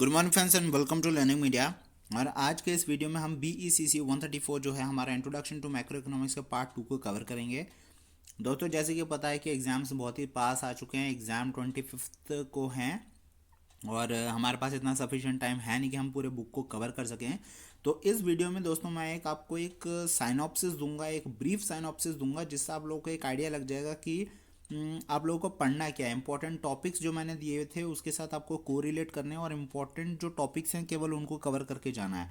Good morning friends and welcome to learning media. और आज के इस वीडियो में हम BECC 134 जो है हमारा इंट्रोडक्शन टू मैक्रो इकोनॉमिक्स का पार्ट 2 को कवर करेंगे। दोस्तों जैसे कि पता है कि एग्ज़ाम्स बहुत ही पास आ चुके हैं, एग्ज़ाम 25 को हैं और हमारे पास इतना सफिशिएंट टाइम है नहीं कि हम पूरे बुक को कवर कर सकें। तो इस वीडियो में दोस्तों मैं आपको एक साइनॉप्सिस दूंगा, एक ब्रीफ साइनॉप्सिस दूंगा, जिससे आप लोगों को एक आइडिया लग जाएगा कि आप लोगों को पढ़ना क्या है। इंपॉर्टेंट टॉपिक्स जो मैंने दिए थे उसके साथ आपको कोरिलेट करने और इम्पॉर्टेंट जो टॉपिक्स हैं केवल उनको कवर करके जाना है।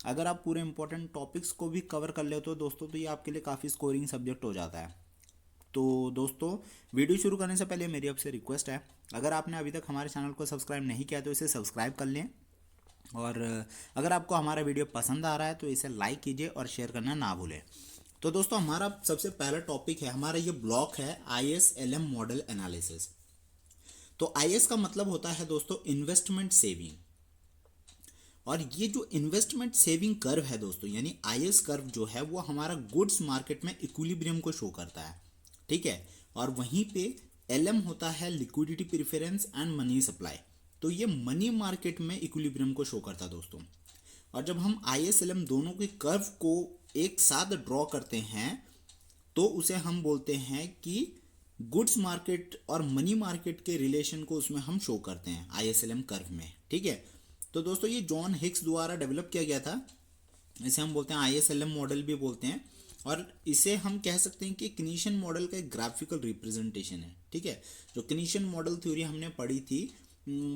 अगर आप पूरे इंपॉर्टेंट टॉपिक्स को भी कवर कर लेते हो दोस्तों तो ये आपके लिए काफ़ी स्कोरिंग सब्जेक्ट हो जाता है। तो दोस्तों वीडियो शुरू करने से पहले मेरी आपसे रिक्वेस्ट है, अगर आपने अभी तक हमारे चैनल को सब्सक्राइब नहीं किया तो इसे सब्सक्राइब कर लें। और अगर आपको हमारा वीडियो पसंद आ रहा है तो इसे लाइक कीजिए और शेयर करना ना भूलें। तो दोस्तों हमारा सबसे पहला टॉपिक है, हमारा ये ब्लॉक है ISLM मॉडल एनालिसिस। तो IS का मतलब होता है दोस्तों इन्वेस्टमेंट सेविंग, और ये जो इन्वेस्टमेंट सेविंग कर्व है दोस्तों यानी IS कर्व जो है वो हमारा गुड्स मार्केट में इक्विलिब्रियम को शो करता है, ठीक है। और वहीं पे LM होता है liquidity preference and money supply, तो ये मनी मार्केट में इक्विलिब्रियम को शो करता है दोस्तों। और जब हम ISLM दोनों के कर्व को एक साथ ड्रॉ करते हैं तो उसे हम बोलते हैं कि गुड्स मार्केट और मनी मार्केट के रिलेशन को उसमें हम शो करते हैं ISLM कर्व में, ठीक है। तो दोस्तों ये जॉन हिक्स द्वारा डेवलप किया गया था, इसे हम बोलते हैं ISLM मॉडल भी बोलते हैं। और इसे हम कह सकते हैं कि किनीशियन मॉडल का एक ग्राफिकल रिप्रेजेंटेशन है, ठीक है। जो किनीशियन मॉडल थ्योरी हमने पढ़ी थी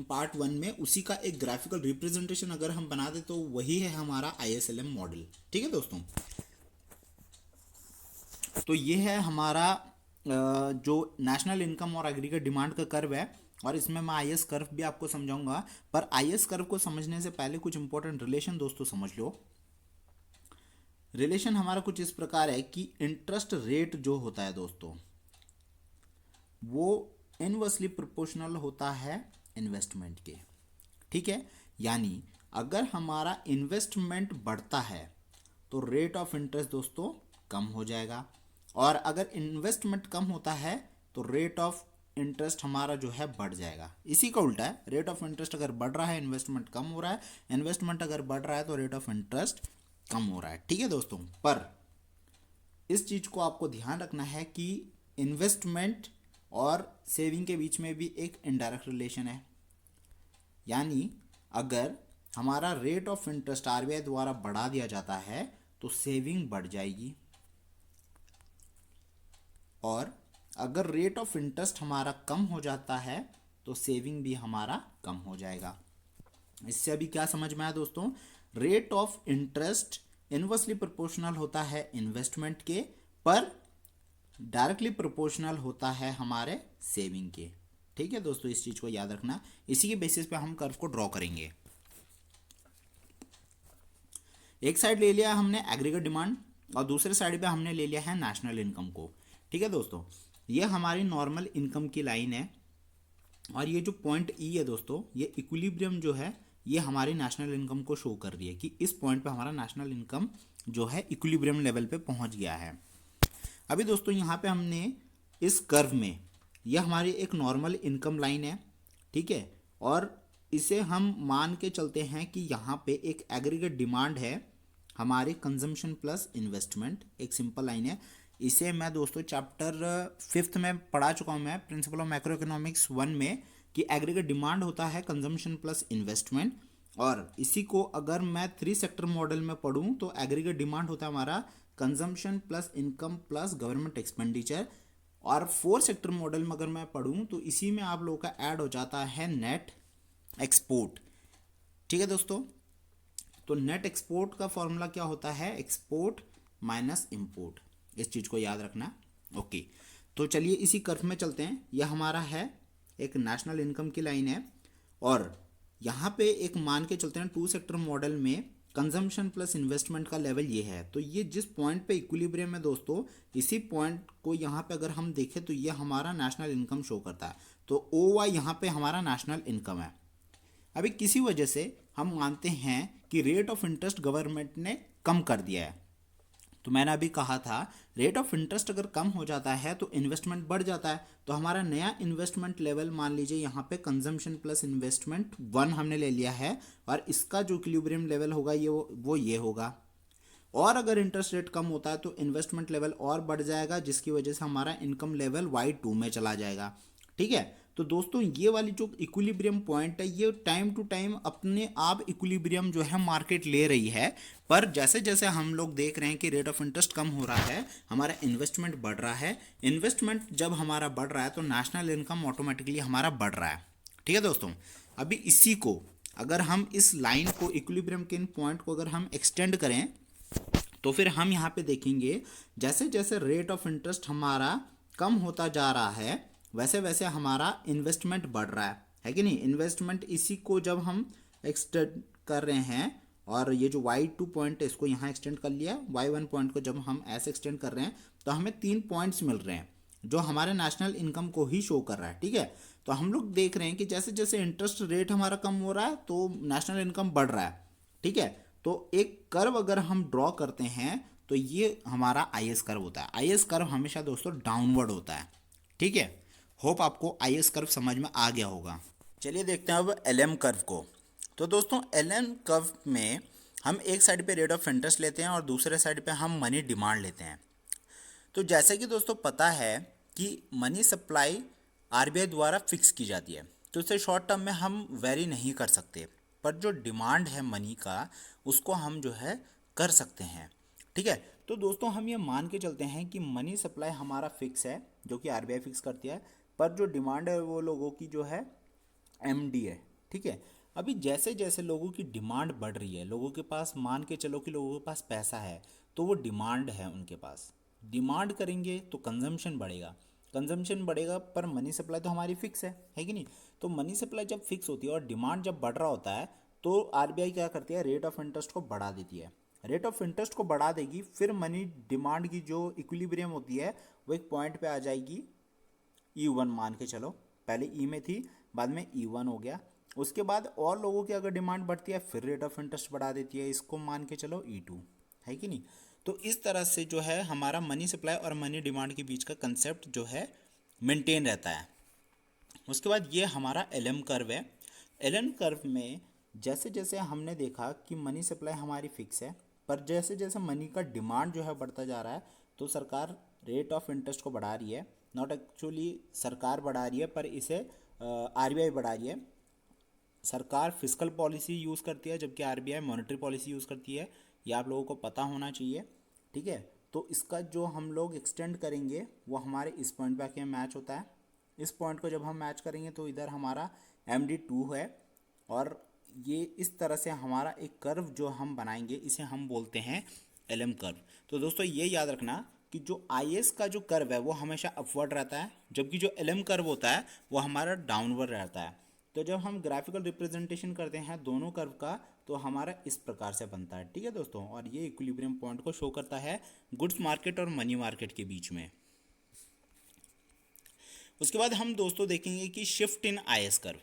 पार्ट 1 में, उसी का एक ग्राफिकल रिप्रेजेंटेशन अगर हम बना दे तो वही है हमारा ISLM मॉडल, ठीक है दोस्तों। तो ये है हमारा जो नेशनल इनकम और एग्रीगेट डिमांड का कर्व है, और इसमें मैं IS कर्व भी आपको समझाऊंगा। पर IS कर्व को समझने से पहले कुछ इंपॉर्टेंट रिलेशन दोस्तों समझ लो। रिलेशन हमारा कुछ इस प्रकार है कि इंटरेस्ट रेट जो होता है दोस्तों वो इनवर्सली प्रोपोर्शनल होता है इन्वेस्टमेंट के, ठीक है। यानी अगर हमारा इन्वेस्टमेंट बढ़ता है तो रेट ऑफ इंटरेस्ट दोस्तों कम हो जाएगा, और अगर इन्वेस्टमेंट कम होता है तो रेट ऑफ इंटरेस्ट हमारा जो है बढ़ जाएगा। इसी का उल्टा है, रेट ऑफ इंटरेस्ट अगर बढ़ रहा है इन्वेस्टमेंट कम हो रहा है, इन्वेस्टमेंट अगर बढ़ रहा है तो रेट ऑफ इंटरेस्ट कम हो रहा है, ठीक है दोस्तों। पर इस चीज़ को आपको ध्यान रखना है कि इन्वेस्टमेंट और सेविंग के बीच में भी एक इनडायरेक्ट रिलेशन है। यानी अगर हमारा रेट ऑफ इंटरेस्ट RBI द्वारा बढ़ा दिया जाता है तो सेविंग बढ़ जाएगी, और अगर रेट ऑफ इंटरेस्ट हमारा कम हो जाता है तो सेविंग भी हमारा कम हो जाएगा। इससे अभी क्या समझ में आया दोस्तों, rate of interest inversely proportional होता है इन्वेस्टमेंट के, पर डायरेक्टली प्रोपोर्शनल होता है हमारे सेविंग के, ठीक है दोस्तों। इस चीज़ को याद रखना, इसी के बेसिस पे हम कर्व को ड्रॉ करेंगे। एक साइड ले लिया हमने एग्रीगेट डिमांड और दूसरे साइड पे हमने ले लिया है नेशनल इनकम को, ठीक है दोस्तों। ये हमारी नॉर्मल इनकम की लाइन है, और ये जो पॉइंट E है दोस्तों, ये इक्विलिब्रियम जो है ये हमारी नेशनल इनकम को शो कर रही है कि इस पॉइंट पे हमारा नेशनल इनकम जो है इक्विलिब्रियम लेवल पे पहुंच गया है। अभी दोस्तों यहाँ पे हमने इस कर्व में, यह हमारी एक नॉर्मल इनकम लाइन है, ठीक है। और इसे हम मान के चलते हैं कि यहाँ पे एक एग्रीगेट डिमांड है हमारे कंजम्पशन प्लस इन्वेस्टमेंट, एक सिंपल लाइन है। इसे मैं दोस्तों चैप्टर 5th में पढ़ा चुका हूँ, मैं प्रिंसिपल ऑफ मैक्रो इकोनॉमिक्स 1 में, कि एग्रीगेट डिमांड होता है कंजम्पशन प्लस इन्वेस्टमेंट। और इसी को अगर मैं 3 सेक्टर मॉडल में पढ़ूँ तो एग्रीगेट डिमांड होता है हमारा consumption plus income plus government expenditure, और 4 सेक्टर मॉडल में अगर मैं पढ़ूँ तो इसी में आप लोगों का ऐड हो जाता है नेट एक्सपोर्ट, ठीक है दोस्तों। तो नेट एक्सपोर्ट का फॉर्मूला क्या होता है, एक्सपोर्ट माइनस इंपोर्ट, इस चीज़ को याद रखना, ओके। तो चलिए इसी कर्व में चलते हैं। यह हमारा है एक नेशनल इनकम की लाइन है, और यहाँ पे एक मान के चलते हैं 2 सेक्टर मॉडल में कंजम्पशन प्लस इन्वेस्टमेंट का लेवल ये है। तो ये जिस पॉइंट पे इक्विलिब्रियम है दोस्तों, इसी पॉइंट को यहाँ पे अगर हम देखें तो ये हमारा नेशनल इनकम शो करता है। तो OY यहाँ पे हमारा नेशनल इनकम है। अभी किसी वजह से हम मानते हैं कि रेट ऑफ इंटरेस्ट गवर्नमेंट ने कम कर दिया है, तो मैंने अभी कहा था रेट ऑफ इंटरेस्ट अगर कम हो जाता है तो इन्वेस्टमेंट बढ़ जाता है। तो हमारा नया इन्वेस्टमेंट लेवल मान लीजिए यहाँ पे कंजम्पशन प्लस इन्वेस्टमेंट 1 हमने ले लिया है, और इसका जो इक्विलिब्रियम लेवल होगा ये वो ये होगा। और अगर इंटरेस्ट रेट कम होता है तो इन्वेस्टमेंट लेवल और बढ़ जाएगा, जिसकी वजह से हमारा इनकम लेवल Y2 में चला जाएगा। ठीक है, तो दोस्तों ये वाली जो इक्विलिब्रियम पॉइंट है ये टाइम टू टाइम अपने आप इक्विलिब्रियम जो है मार्केट ले रही है। पर जैसे जैसे हम लोग देख रहे हैं कि रेट ऑफ इंटरेस्ट कम हो रहा है, हमारा इन्वेस्टमेंट बढ़ रहा है। इन्वेस्टमेंट जब हमारा बढ़ रहा है तो नेशनल इनकम ऑटोमेटिकली हमारा बढ़ रहा है। ठीक है दोस्तों, अभी इसी को अगर हम इस लाइन को इक्विलिब्रियम के इन पॉइंट को अगर हम एक्सटेंड करें तो फिर हम यहाँ पे देखेंगे जैसे जैसे रेट ऑफ इंटरेस्ट हमारा कम होता जा रहा है वैसे वैसे हमारा इन्वेस्टमेंट बढ़ रहा है कि नहीं। इन्वेस्टमेंट इसी को जब हम एक्सटेंड कर रहे हैं, और ये जो Y2 पॉइंट है इसको यहाँ एक्सटेंड कर लिया, Y1 पॉइंट को जब हम ऐसे एक्सटेंड कर रहे हैं तो हमें 3 पॉइंट्स मिल रहे हैं जो हमारे नेशनल इनकम को ही शो कर रहा है। ठीक है, तो हम लोग देख रहे हैं कि जैसे जैसे इंटरेस्ट रेट हमारा कम हो रहा है तो नेशनल इनकम बढ़ रहा है। ठीक है, तो एक कर्व अगर हम ड्रॉ करते हैं तो ये हमारा IS कर्व होता है। IS कर्व हमेशा दोस्तों डाउनवर्ड होता है। ठीक है, होप आपको IS कर्व समझ में आ गया होगा। चलिए देखते हैं अब LM कर्व को। तो दोस्तों LM कर्व में हम एक साइड पे रेट ऑफ इंटरेस्ट लेते हैं और दूसरे साइड पे हम मनी डिमांड लेते हैं। तो जैसे कि दोस्तों पता है कि मनी सप्लाई RBI द्वारा फिक्स की जाती है, तो इसे शॉर्ट टर्म में हम वेरी नहीं कर सकते, पर जो डिमांड है मनी का उसको हम जो है कर सकते हैं। ठीक है, तो दोस्तों हम ये मान के चलते हैं कि मनी सप्लाई हमारा फिक्स है जो कि RBI फिक्स करती है, पर जो डिमांड है वो लोगों की जो है MD है। ठीक है, अभी जैसे जैसे लोगों की डिमांड बढ़ रही है, लोगों के पास मान के चलो कि लोगों के पास पैसा है तो वो डिमांड है, उनके पास डिमांड करेंगे तो कंजम्पशन बढ़ेगा, कंजम्पशन बढ़ेगा, पर मनी सप्लाई तो हमारी फिक्स है कि नहीं। तो मनी सप्लाई जब फिक्स होती है और डिमांड जब बढ़ रहा होता है तो RBI क्या करती है, रेट ऑफ इंटरेस्ट को बढ़ा देती है। रेट ऑफ इंटरेस्ट को बढ़ा देगी, फिर मनी डिमांड की जो इक्विलिब्रियम होती है वो एक पॉइंट पे आ जाएगी, E1 मान के चलो, पहले E में थी बाद में E1 हो गया। उसके बाद और लोगों की अगर डिमांड बढ़ती है फिर रेट ऑफ इंटरेस्ट बढ़ा देती है, इसको मान के चलो E2, है कि नहीं। तो इस तरह से जो है हमारा मनी सप्लाई और मनी डिमांड के बीच का कंसेप्ट जो है मेंटेन रहता है। उसके बाद ये हमारा LM कर्व है। LM कर्व में जैसे जैसे हमने देखा कि मनी सप्लाई हमारी फिक्स है, पर जैसे जैसे मनी का डिमांड जो है बढ़ता जा रहा है तो सरकार रेट ऑफ इंटरेस्ट को बढ़ा रही है। नॉट एक्चुअली सरकार बढ़ा रही है, पर इसे RBI बढ़ा रही है। सरकार फिस्कल पॉलिसी यूज़ करती है जबकि RBI मॉनेटरी पॉलिसी यूज़ करती है, ये आप लोगों को पता होना चाहिए। ठीक है, तो इसका जो हम लोग एक्सटेंड करेंगे वो हमारे इस पॉइंट पे आके मैच होता है। इस पॉइंट को जब हम मैच करेंगे तो इधर हमारा MD2 है, और ये इस तरह से हमारा एक कर्व जो हम बनाएंगे इसे हम बोलते हैं LM कर्व। तो दोस्तों ये याद रखना कि जो IS का जो कर्व है वो हमेशा अपवर्ड रहता है, जबकि जो LM कर्व होता है वो हमारा डाउनवर्ड रहता है। तो जब हम ग्राफिकल रिप्रेजेंटेशन करते हैं दोनों कर्व का तो हमारा इस प्रकार से बनता है। ठीक है दोस्तों, और ये इक्विलिब्रियम पॉइंट को शो करता है गुड्स मार्केट और मनी मार्केट के बीच में। उसके बाद हम दोस्तों देखेंगे कि शिफ्ट इन IS कर्व।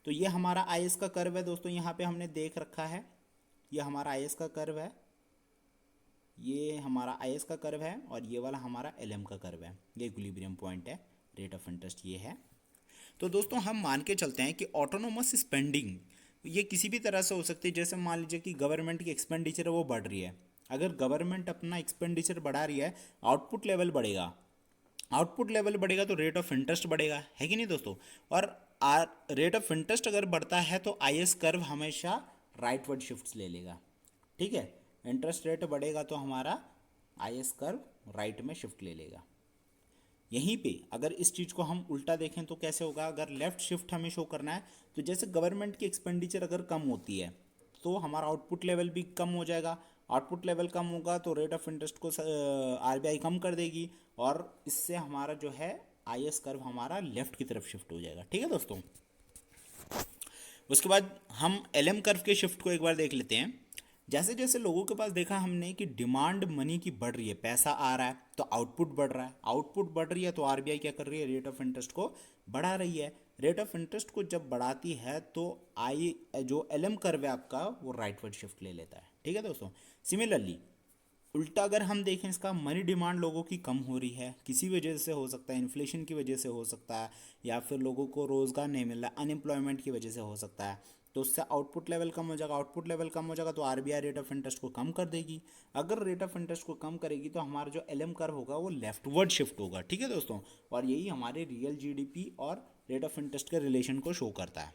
तो ये हमारा IS का कर्व है दोस्तों, यहाँ पे हमने देख रखा है, ये हमारा IS का कर्व है, ये हमारा IS का कर्व है, और ये वाला हमारा LM का कर्व है। ये इक्विलिब्रियम पॉइंट है, रेट ऑफ इंटरेस्ट ये है। तो दोस्तों हम मान के चलते हैं कि ऑटोनोमस स्पेंडिंग ये किसी भी तरह से हो सकती है। जैसे मान लीजिए कि गवर्नमेंट की एक्सपेंडिचर है वो बढ़ रही है, अगर गवर्नमेंट अपना एक्सपेंडिचर बढ़ा रही है, आउटपुट लेवल बढ़ेगा, आउटपुट लेवल बढ़ेगा तो रेट ऑफ इंटरेस्ट बढ़ेगा, है कि नहीं दोस्तों। और रेट ऑफ इंटरेस्ट अगर बढ़ता है तो IS कर्व हमेशा राइटवर्ड शिफ्ट ले लेगा। ठीक है, इंटरेस्ट रेट बढ़ेगा तो हमारा IS कर्व राइट में शिफ्ट ले लेगा। यहीं पे अगर इस चीज़ को हम उल्टा देखें तो कैसे होगा, अगर लेफ़्ट शिफ्ट हमें शो करना है तो जैसे गवर्नमेंट की एक्सपेंडिचर अगर कम होती है तो हमारा आउटपुट लेवल भी कम हो जाएगा, आउटपुट लेवल कम होगा तो रेट ऑफ इंटरेस्ट को RBI कम कर देगी, और इससे हमारा जो है IS कर्व हमारा लेफ़्ट की तरफ शिफ्ट हो जाएगा। ठीक है दोस्तों, उसके बाद हम LM कर्व के शिफ्ट को एक बार देख लेते हैं। जैसे जैसे लोगों के पास देखा हमने कि डिमांड मनी की बढ़ रही है, पैसा आ रहा है तो आउटपुट बढ़ रहा है, आउटपुट बढ़ रही है तो RBI क्या कर रही है, रेट ऑफ इंटरेस्ट को बढ़ा रही है। रेट ऑफ इंटरेस्ट को जब बढ़ाती है तो जो LM कर्व है आपका वो राइटवर्ड शिफ्ट ले लेता है। ठीक है दोस्तों, सिमिलरली उल्टा अगर हम देखें इसका मनी डिमांड लोगों की कम हो रही है, किसी वजह से हो सकता है, इन्फ्लेशन की वजह से हो सकता है, या फिर लोगों को रोज़गार नहीं मिल रहा, अनएम्प्लॉयमेंट की वजह से हो सकता है। तो उससे आउटपुट लेवल कम हो जाएगा, आउटपुट लेवल कम हो जाएगा तो आरबीआई रेट ऑफ इंटरेस्ट को कम कर देगी। अगर रेट ऑफ इंटरेस्ट को कम करेगी तो हमारा जो एलएम कर्व होगा वो लेफ्टवर्ड शिफ्ट होगा, ठीक है दोस्तों। और यही हमारे रियल जीडीपी और रेट ऑफ इंटरेस्ट के रिलेशन को शो करता है।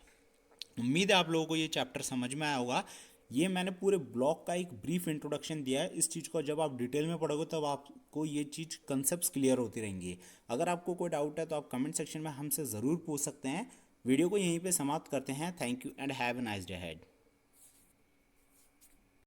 उम्मीद है आप लोगों को ये चैप्टर समझ में आया होगा। ये मैंने पूरे ब्लॉक का एक ब्रीफ इंट्रोडक्शन दिया है। इस चीज़ को जब आप डिटेल में पढ़ोगे तब आपको ये चीज़ कंसेप्ट क्लियर होती रहेंगी। अगर आपको कोई डाउट है तो आप कमेंट सेक्शन में हमसे ज़रूर पूछ सकते हैं। वीडियो को यहीं पे समाप्त करते हैं। Thank you and have a nice day ahead.